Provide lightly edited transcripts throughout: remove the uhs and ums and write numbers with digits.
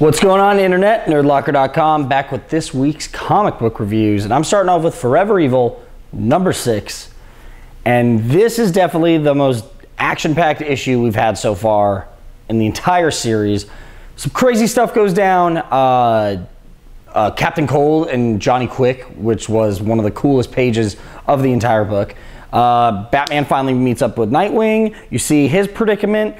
What's going on, internet? Nerdlocker.com, back with this week's comic book reviews. And I'm starting off with Forever Evil, number 6. And this is definitely the most action-packed issue we've had so far in the entire series. Some crazy stuff goes down. Captain Cold and Johnny Quick, which was one of the coolest pages of the entire book. Batman finally meets up with Nightwing. You see his predicament.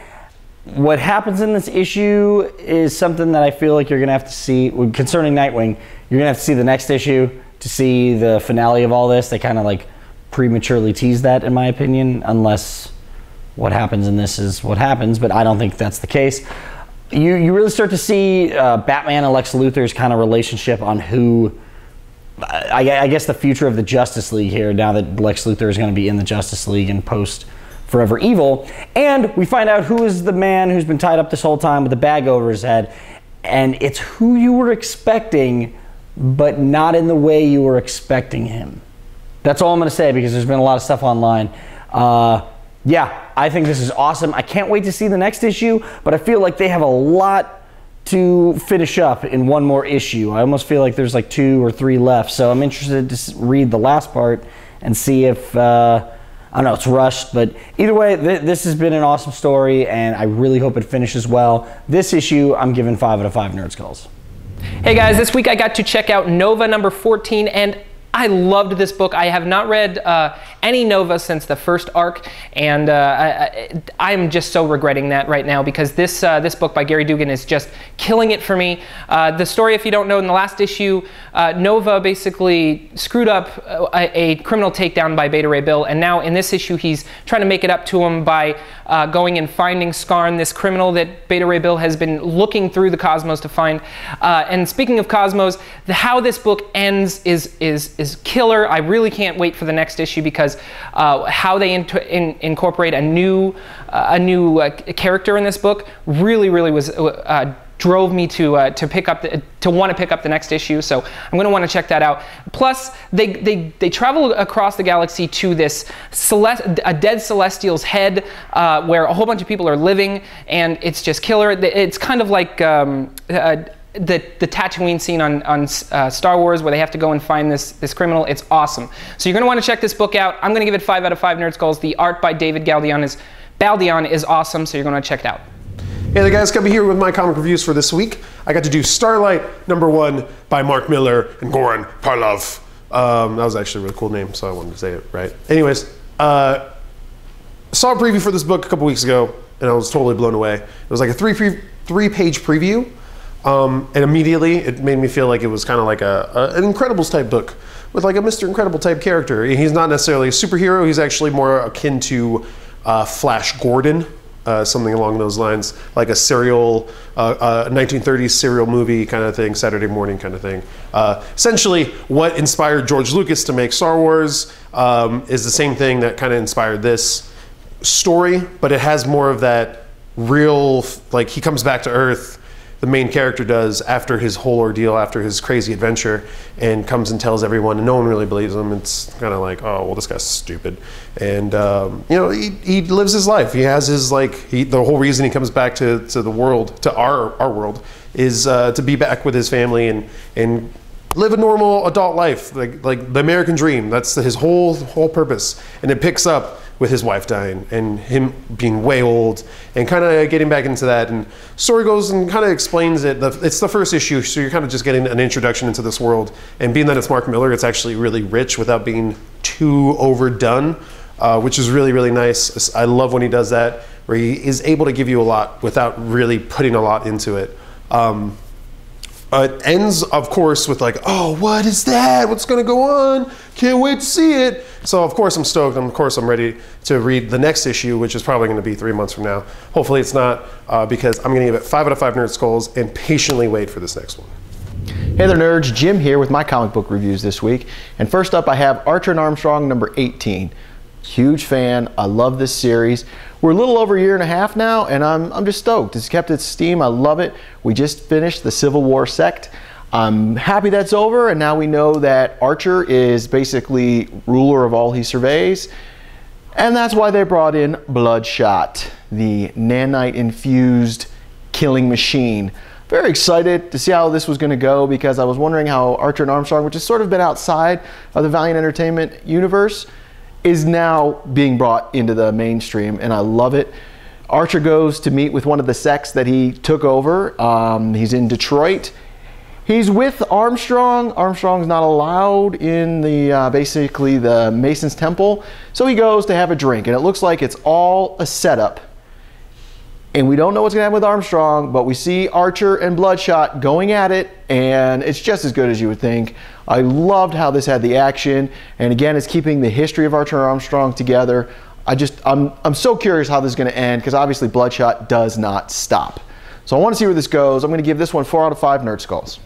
What happens in this issue is something that I feel like you're going to have to see. Concerning Nightwing, you're going to have to see the next issue to see the finale of all this. They kind of like prematurely tease that, in my opinion, unless what happens in this is what happens, but I don't think that's the case. You really start to see Batman and Lex Luthor's kind of relationship on who, I guess, the future of the Justice League here, now that Lex Luthor is going to be in the Justice League and post Forever Evil. And we find out who is the man who's been tied up this whole time with a bag over his head. And it's who you were expecting, but not in the way you were expecting him. That's all I'm going to say, because there's been a lot of stuff online. Yeah, I think this is awesome. I can't wait to see the next issue, but I feel like they have a lot to finish up in one more issue. I almost feel like there's like 2 or 3 left. So I'm interested to read the last part and see if... I don't know, it's rushed, but either way, this has been an awesome story, and I really hope it finishes well. This issue, I'm giving 5 out of 5 Nerd Skulls. Hey guys, this week I got to check out Nova number 14, and I loved this book. I have not read any Nova since the first arc, and I'm just so regretting that right now, because this book by Gary Dugan is just killing it for me. The story, if you don't know, in the last issue, Nova basically screwed up a criminal takedown by Beta Ray Bill, and now in this issue he's trying to make it up to him by going and finding Skarn, this criminal that Beta Ray Bill has been looking through the cosmos to find. And speaking of cosmos, how this book ends is killer. I really can't wait for the next issue, because how they incorporate a new character in this book really was drove me to want to pick up the next issue. So I'm going to want to check that out. Plus, they travel across the galaxy to this a dead Celestial's head, where a whole bunch of people are living, and it's just killer. It's kind of like the Tatooine scene on Star Wars, where they have to go and find this criminal. It's awesome. So you're going to want to check this book out. I'm going to give it 5 out of 5 Nerd Skulls. The art by David Baldeón is awesome, so you're going to check it out. Hey there guys, coming here with my comic reviews for this week. I got to do Starlight number 1 by Mark Millar and Goran Parlov. That was actually a really cool name, so I wanted to say it right. Anyways, saw a preview for this book a couple weeks ago, and I was totally blown away. It was like a three-page preview. And immediately it made me feel like it was kind of like an Incredibles type book with like a Mr. Incredible type character. He's not necessarily a superhero, he's actually more akin to Flash Gordon, something along those lines, like a serial, 1930s serial movie kind of thing, Saturday morning kind of thing. Essentially what inspired George Lucas to make Star Wars is the same thing that kind of inspired this story, but it has more of that real, like he comes back to Earth, the main character does, after his whole ordeal, after his crazy adventure, and comes and tells everyone, and no one really believes him. It's kind of like, oh, well, this guy's stupid. And, you know, he lives his life. He has his, like, the whole reason he comes back to the world, to our world, is to be back with his family and live a normal adult life, like the American dream. That's his whole purpose. And it picks up with his wife dying and him being way old and kind of getting back into that. And story goes and kind of explains it. It's the first issue, so you're kind of just getting an introduction into this world. And being that it's Mark Millar, it's actually really rich without being too overdone, which is really nice. I love when he does that, where he is able to give you a lot without really putting a lot into it. It ends, of course, with like, oh, what is that? What's going to go on? Can't wait to see it. So, of course, I'm stoked. Of course, I'm ready to read the next issue, which is probably going to be 3 months from now. Hopefully it's not, because I'm going to give it 5 out of 5 Nerd Skulls and patiently wait for this next one. Hey there, nerds. Jim here with my comic book reviews this week. And first up, I have Archer and Armstrong number 18. Huge fan. I love this series. We're a little over a year and a half now, and I'm just stoked. It's kept its steam. I love it. We just finished the Civil War sect. I'm happy that's over, and now we know that Archer is basically ruler of all he surveys. And that's why they brought in Bloodshot, the nanite-infused killing machine. very excited to see how this was going to go, because I was wondering how Archer and Armstrong, which has sort of been outside of the Valiant Entertainment universe, is now being brought into the mainstream, and I love it. Archer goes to meet with one of the sects that he took over. He's in Detroit. He's with Armstrong. Armstrong's not allowed in the basically the Mason's Temple, so he goes to have a drink, and it looks like it's all a setup. And we don't know what's going to happen with Armstrong, but we see Archer and Bloodshot going at it, and it's just as good as you would think. I loved how this had the action, and again, it's keeping the history of Archer and Armstrong together. I'm so curious how this is going to end, because obviously Bloodshot does not stop. So I want to see where this goes. I'm going to give this one 4 out of 5 Nerd Skulls.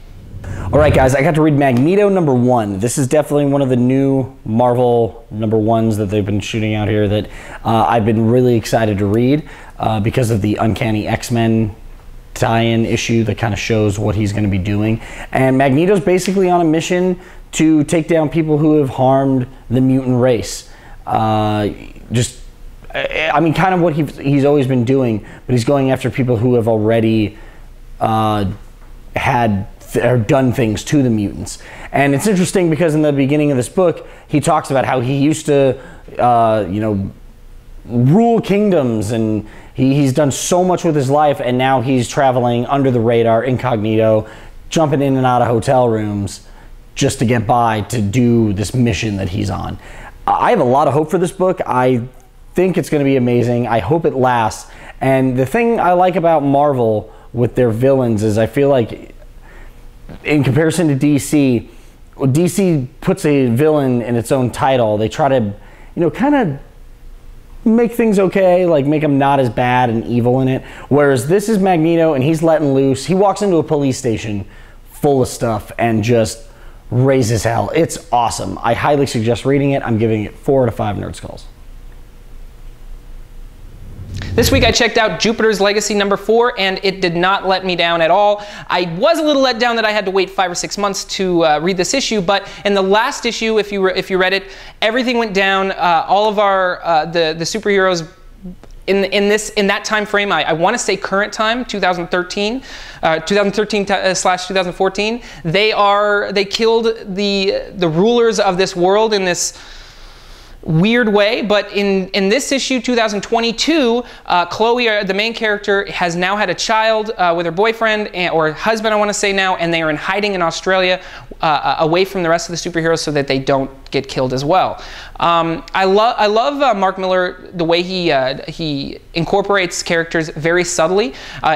All right, guys, I got to read Magneto #1. This is definitely one of the new Marvel #1s that they've been shooting out here that I've been really excited to read because of the Uncanny X-Men tie-in issue that kind of shows what he's going to be doing. And Magneto's basically on a mission to take down people who have harmed the mutant race. I mean, kind of what he's always been doing, but he's going after people who have already done things to the mutants. And it's interesting because in the beginning of this book, he talks about how he used to, you know, rule kingdoms, and he's done so much with his life, and now he's traveling under the radar, incognito, jumping in and out of hotel rooms just to get by to do this mission that he's on. I have a lot of hope for this book. I think it's going to be amazing. I hope it lasts. And the thing I like about Marvel with their villains is I feel like in comparison to DC, DC puts a villain in its own title. They try to, you know, kind of make things okay, like make him not as bad and evil in it. Whereas this is Magneto, and he's letting loose. He walks into a police station full of stuff and just raises hell. It's awesome. I highly suggest reading it. I'm giving it 4 out of 5 Nerd Skulls. This week I checked out Jupiter's Legacy #4, and it did not let me down at all. I was a little let down that I had to wait 5 or 6 months to read this issue, but in the last issue, if you read it, everything went down. All of our the superheroes in that time frame, I want to say current time, 2013, 2013/2014. They killed the rulers of this world in this weird way, but in this issue, 2022, Chloe, the main character, has now had a child with her boyfriend, or husband, I want to say now, and they are in hiding in Australia, away from the rest of the superheroes so that they don't get killed as well. I love Mark Millar, the way he incorporates characters very subtly.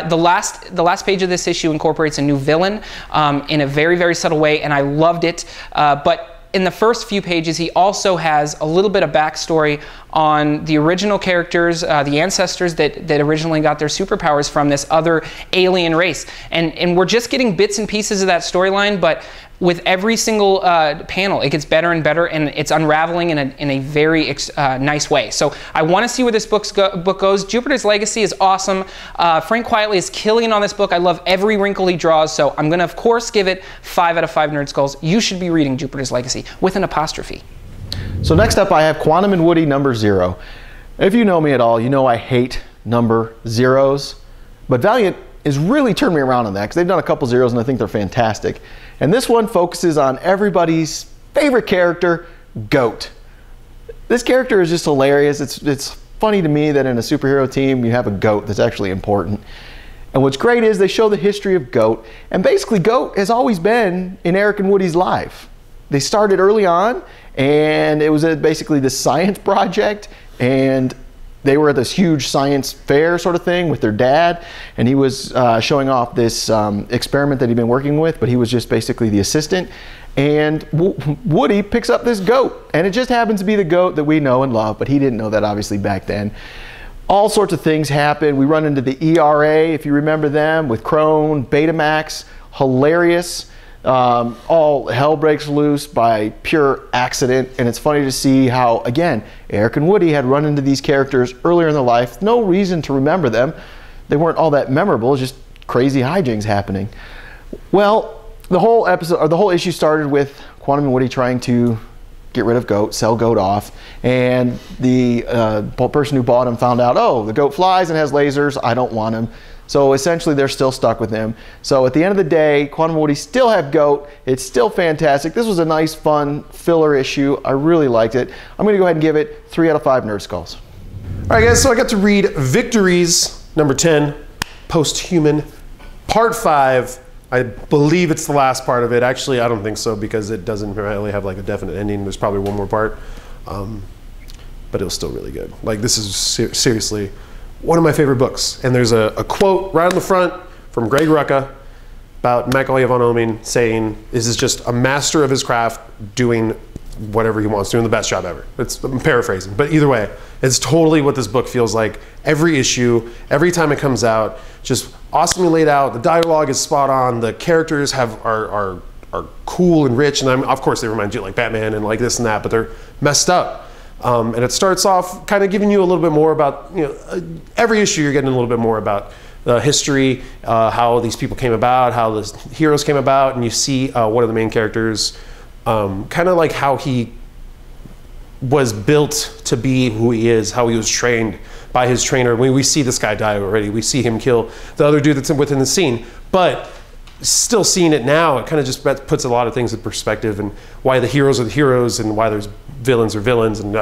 The last page of this issue incorporates a new villain in a very, very subtle way, and I loved it. But in the first few pages, he also has a little bit of backstory on the original characters, the ancestors that originally got their superpowers from this other alien race. And we're just getting bits and pieces of that storyline, but with every single panel, it gets better and better, and it's unraveling in a very nice way. So I want to see where this book goes. Jupiter's Legacy is awesome. Frank Quitely is killing on this book. I love every wrinkle he draws, so I'm going to, of course, give it 5 out of 5 Nerd Skulls. You should be reading Jupiter's Legacy with an apostrophe. So next up, I have Quantum and Woody #0. If you know me at all, you know I hate number zeros, but Valiant has really turned me around on that, because they've done a couple zeros and I think they're fantastic. And this one focuses on everybody's favorite character, Goat. This character is just hilarious. It's funny to me that in a superhero team you have a Goat that's actually important. And what's great is they show the history of Goat, and basically Goat has always been in Eric and Woody's life. They started early on, and it was basically this science project, and they were at this huge science fair sort of thing with their dad, and he was showing off this experiment that he'd been working with, but he was just basically the assistant. And Woody picks up this goat, and it just happens to be the goat that we know and love, but he didn't know that obviously back then. All sorts of things happen. We run into the ERA, if you remember them, with Crone, Betamax, hilarious. All hell breaks loose by pure accident, and it's funny to see how, again, Eric and Woody had run into these characters earlier in their life. No reason to remember them. They weren't all that memorable, just crazy hijinks happening. Well, the whole episode, or the whole issue, started with Quantum and Woody trying to get rid of Goat, sell Goat off, and the person who bought him found out, oh, the Goat flies and has lasers, I don't want him. So essentially they're still stuck with him. So at the end of the day, Quantum and Woody still have Goat. It's still fantastic. This was a nice, fun filler issue. I really liked it. I'm gonna go ahead and give it 3 out of 5 Nerd Skulls. All right, guys, so I got to read Victories, number 10, Post-Human, part 5. I believe it's the last part of it. Actually, I don't think so because it doesn't really have like a definite ending. There's probably one more part, but it was still really good. Like, this is seriously one of my favorite books. And there's a quote right on the front from Greg Rucka about Macaulay von Oeming saying, this is just a master of his craft doing whatever he wants, doing the best job ever. I'm paraphrasing, but either way, it's totally what this book feels like. Every issue, every time it comes out, just awesomely laid out. The dialogue is spot on. The characters are cool and rich, and of course they remind you like Batman and like this and that, but they're messed up. And it starts off kind of giving you a little bit more about, every issue you're getting a little bit more about history, how these people came about, how the heroes came about, and you see one of the main characters, kind of like how he was built to be who he is, how he was trained by his trainer. We see this guy die already. We see him kill the other dude that's within the scene, but still seeing it now, it kind of just puts a lot of things in perspective and why the heroes are the heroes and why there's villains are villains and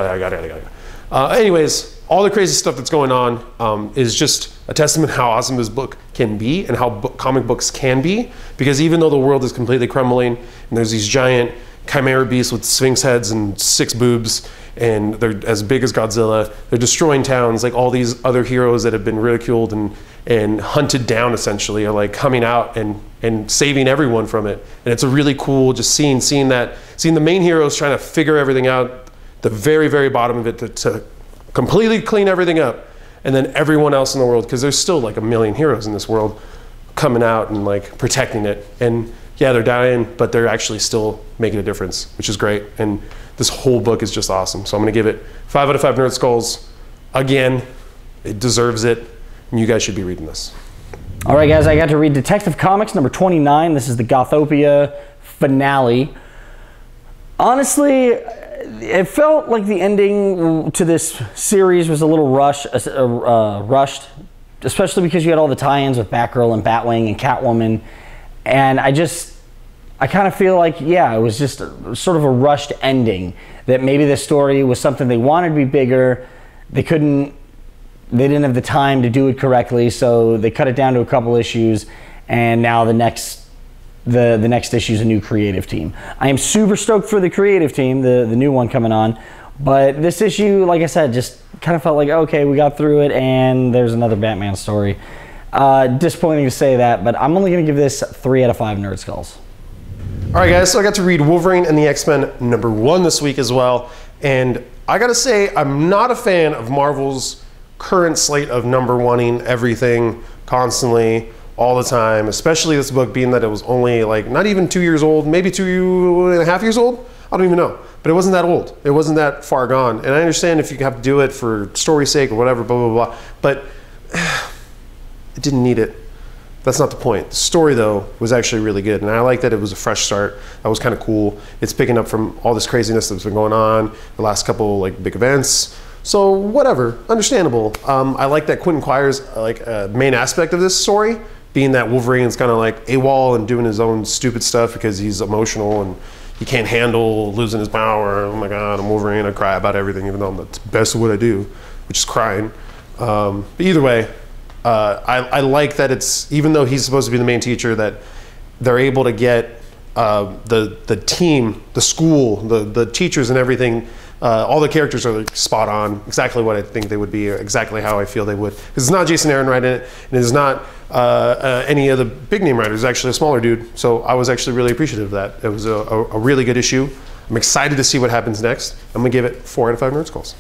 anyways, all the crazy stuff that's going on is just a testament how awesome this book can be and how comic books can be, because even though the world is completely crumbling and there's these giant chimera beasts with sphinx heads and 6 boobs and they're as big as Godzilla, they're destroying towns, like all these other heroes that have been ridiculed and hunted down essentially are like coming out and saving everyone from it. And it's a really cool just seeing the main heroes trying to figure everything out, the very, very bottom of it to completely clean everything up, and then everyone else in the world, because there's still like a million heroes in this world, coming out and like protecting it. And yeah, they're dying, but they're actually still making a difference, which is great. And this whole book is just awesome. So I'm gonna give it 5 out of 5 Nerd Skulls. Again, it deserves it, and you guys should be reading this. All right, guys, I got to read Detective Comics number 29. This is the Gothopia finale. Honestly, it felt like the ending to this series was a little rushed, especially because you had all the tie-ins with Batgirl and Batwing and Catwoman. And I kind of feel like, yeah, it was just sort of a rushed ending, that maybe the story was something they wanted to be bigger. They didn't have the time to do it correctly, so they cut it down to a couple issues, and now the next issue is a new creative team. I am super stoked for the creative team, the new one coming on, but this issue, like I said, just kind of felt like, okay, we got through it, and there's another Batman story. Disappointing to say that, but I'm only going to give this 3 out of 5 Nerd Skulls. All right, guys, so I got to read Wolverine and the X-Men number 1 this week as well, and I gotta say, I'm not a fan of Marvel's current slate of number one-ing everything constantly all the time, especially this book being that it was only like not even 2 years old, maybe 2.5 years old. I don't even know, but it wasn't that old. It wasn't that far gone. And I understand if you have to do it for story's sake or whatever, blah, blah, blah, but it didn't need it. That's not the point. The story, though, was actually really good, and I like that it was a fresh start. That was kind of cool. It's picking up from all this craziness that's been going on, the last couple like big events. So whatever, understandable. I like that Quentin Quire's main aspect of this story, being that Wolverine's kind of like AWOL and doing his own stupid stuff because he's emotional and he can't handle losing his power. Oh my God, I'm Wolverine. I cry about everything, even though that's the best of what I do, which is crying. But either way, I like that it's, even though he's supposed to be the main teacher, that they're able to get the team, the school, the teachers and everything, all the characters are like spot on, exactly what I think they would be, exactly how I feel they would. It's not Jason Aaron writing it, and it's not any of the big name writers. It's actually a smaller dude, so I was actually really appreciative of that. It was a really good issue. I'm excited to see what happens next. I'm gonna give it 4 out of 5 Nerd Skulls.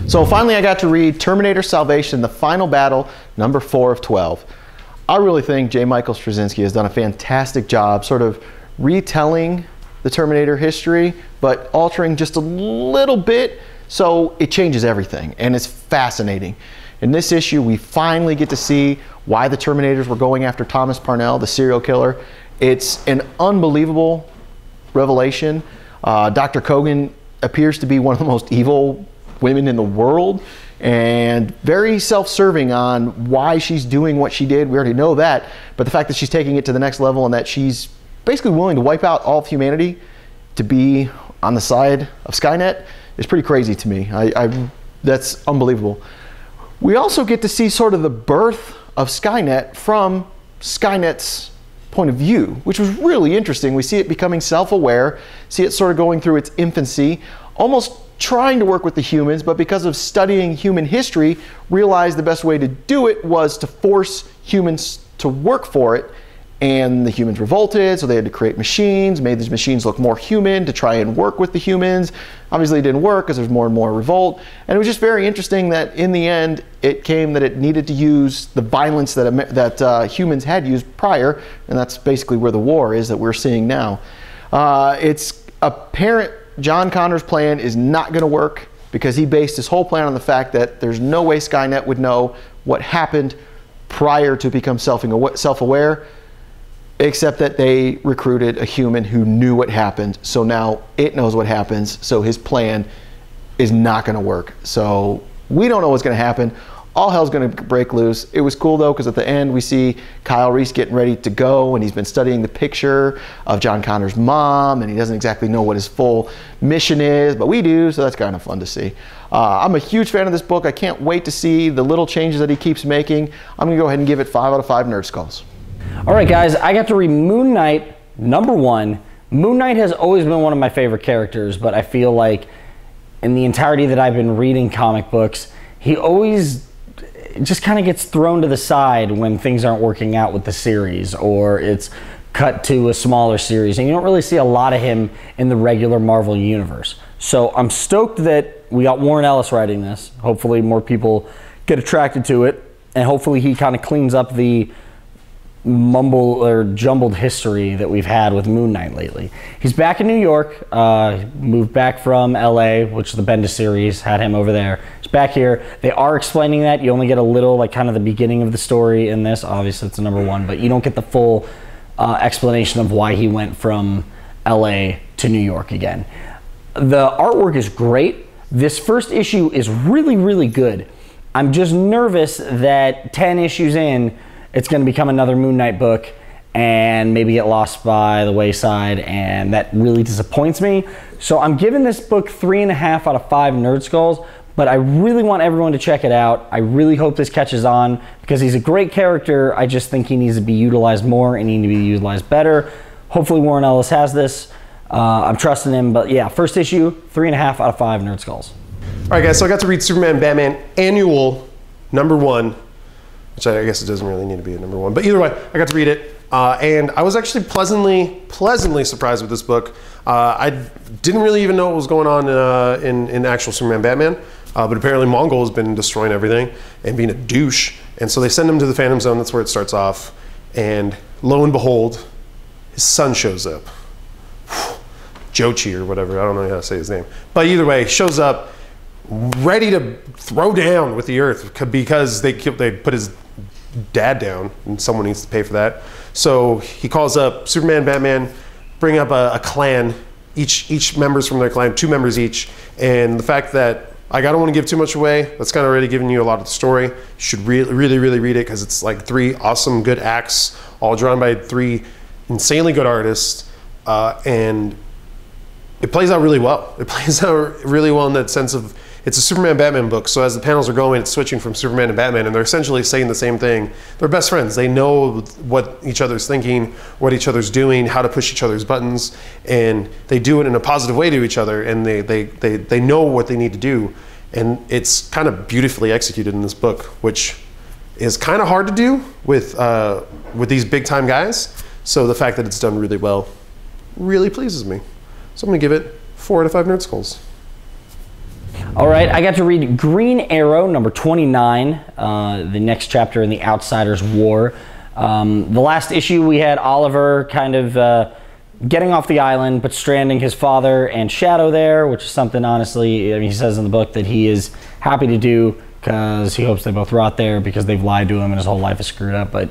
So finally I got to read Terminator Salvation, the final battle, number 4 of 12. I really think J. Michael Straczynski has done a fantastic job sort of retelling the Terminator history, but altering just a little bit so it changes everything, and it's fascinating. In this issue, we finally get to see why the Terminators were going after Thomas Parnell, the serial killer. It's an unbelievable revelation. Dr. Kogan appears to be one of the most evil women in the world, and very self-serving on why she's doing what she did. We already know that, but the fact that she's taking it to the next level and that she's basically willing to wipe out all of humanity to be on the side of Skynet is pretty crazy to me. That's unbelievable. We also get to see sort of the birth of Skynet from Skynet's point of view, which was really interesting. We see it becoming self-aware, see it sort of going through its infancy, almost trying to work with the humans, but because of studying human history, realized the best way to do it was to force humans to work for it. And the humans revolted, so they had to create machines, made these machines look more human to try and work with the humans. Obviously it didn't work because there's more and more revolt. And it was just very interesting that in the end, it came that it needed to use the violence that humans had used prior, and that's basically where the war is that we're seeing now. It's apparent John Connor's plan is not going to work because he based his whole plan on the fact that there's no way Skynet would know what happened prior to become self-aware, except that they recruited a human who knew what happened. So now it knows what happens. So his plan is not going to work. So we don't know what's going to happen. All hell's going to break loose. It was cool though, because at the end we see Kyle Reese getting ready to go, and he's been studying the picture of John Connor's mom, and he doesn't exactly know what his full mission is, but we do, so that's kind of fun to see. I'm a huge fan of this book. I can't wait to see the little changes that he keeps making. I'm going to go ahead and give it 5 out of 5 Nerd Skulls. All right, guys, I got to read Moon Knight #1. Moon Knight has always been one of my favorite characters, but I feel like in the entirety that I've been reading comic books, he always just kind of gets thrown to the side when things aren't working out with the series, or it's cut to a smaller series, and you don't really see a lot of him in the regular Marvel universe. So I'm stoked that we got Warren Ellis writing this. Hopefully more people get attracted to it, and hopefully he kind of cleans up the mumble or jumbled history that we've had with Moon Knight lately. He's back in New York, moved back from LA, which the Bendis series had him over there. He's back here. They are explaining that. You only get a little, like kind of the beginning of the story in this. Obviously it's a #1, but you don't get the full explanation of why he went from LA to New York again. The artwork is great. This first issue is really, really good. I'm just nervous that 10 issues in, it's going to become another Moon Knight book and maybe get lost by the wayside, and that really disappoints me. So I'm giving this book 3.5 out of 5 Nerd Skulls, but I really want everyone to check it out. I really hope this catches on because he's a great character. I just think he needs to be utilized more and he needs to be utilized better. Hopefully Warren Ellis has this. I'm trusting him, but yeah, first issue, 3.5 out of 5 Nerd Skulls. All right, guys, so I got to read Superman Batman Annual #1, which I guess it doesn't really need to be a #1, but either way, I got to read it, and I was actually pleasantly surprised with this book. I didn't really even know what was going on in actual Superman Batman, but apparently Mongol has been destroying everything and being a douche, and so they send him to the Phantom Zone. That's where it starts off, and lo and behold, his son shows up. Jochi or whatever, I don't know how to say his name, but either way, shows up ready to throw down with the Earth because they put his dad down, and someone needs to pay for that. So he calls up Superman, Batman, bring up a clan, each members from their clan, 2 members each, and the fact that I don't want to give too much away, that's kind of already giving you a lot of the story. You should really read it because it's like 3 awesome, good acts, all drawn by 3 insanely good artists, and it plays out really well. It plays out really well in that sense of it's a Superman Batman book, so as the panels are going, it's switching from Superman to Batman, and they're essentially saying the same thing. They're best friends. They know what each other's thinking, what each other's doing, how to push each other's buttons, and they do it in a positive way to each other, and they know what they need to do, and it's kind of beautifully executed in this book, which is kind of hard to do with these big time guys. So the fact that it's done really well really pleases me. So I'm gonna give it 4 out of 5 Nerd Skulls. All right, I got to read Green Arrow #29, the next chapter in the Outsiders War. The last issue we had Oliver kind of getting off the island, but stranding his father and Shadow there, which is something, honestly, I mean, he says in the book that he is happy to do because he hopes they both rot there because they've lied to him and his whole life is screwed up. But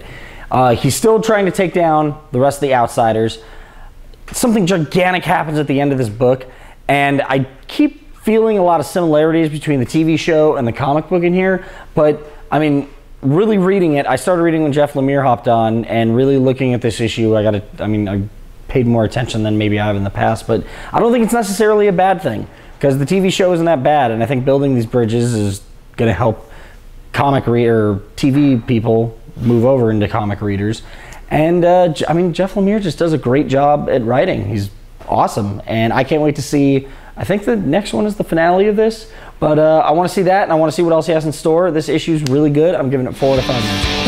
he's still trying to take down the rest of the Outsiders. Something gigantic happens at the end of this book, And I keep feeling a lot of similarities between the TV show and the comic book in here, but I mean, really reading it, I started reading when Jeff Lemire hopped on, and really looking at this issue, I paid more attention than maybe I have in the past, but I don't think it's necessarily a bad thing, because the TV show isn't that bad, and I think building these bridges is going to help comic reader, TV people move over into comic readers. And I mean, Jeff Lemire just does a great job at writing. He's awesome, and I can't wait to see, I think the next one is the finale of this, but I want to see that, and I want to see what else he has in store. This issue's really good. I'm giving it 4 out of 5.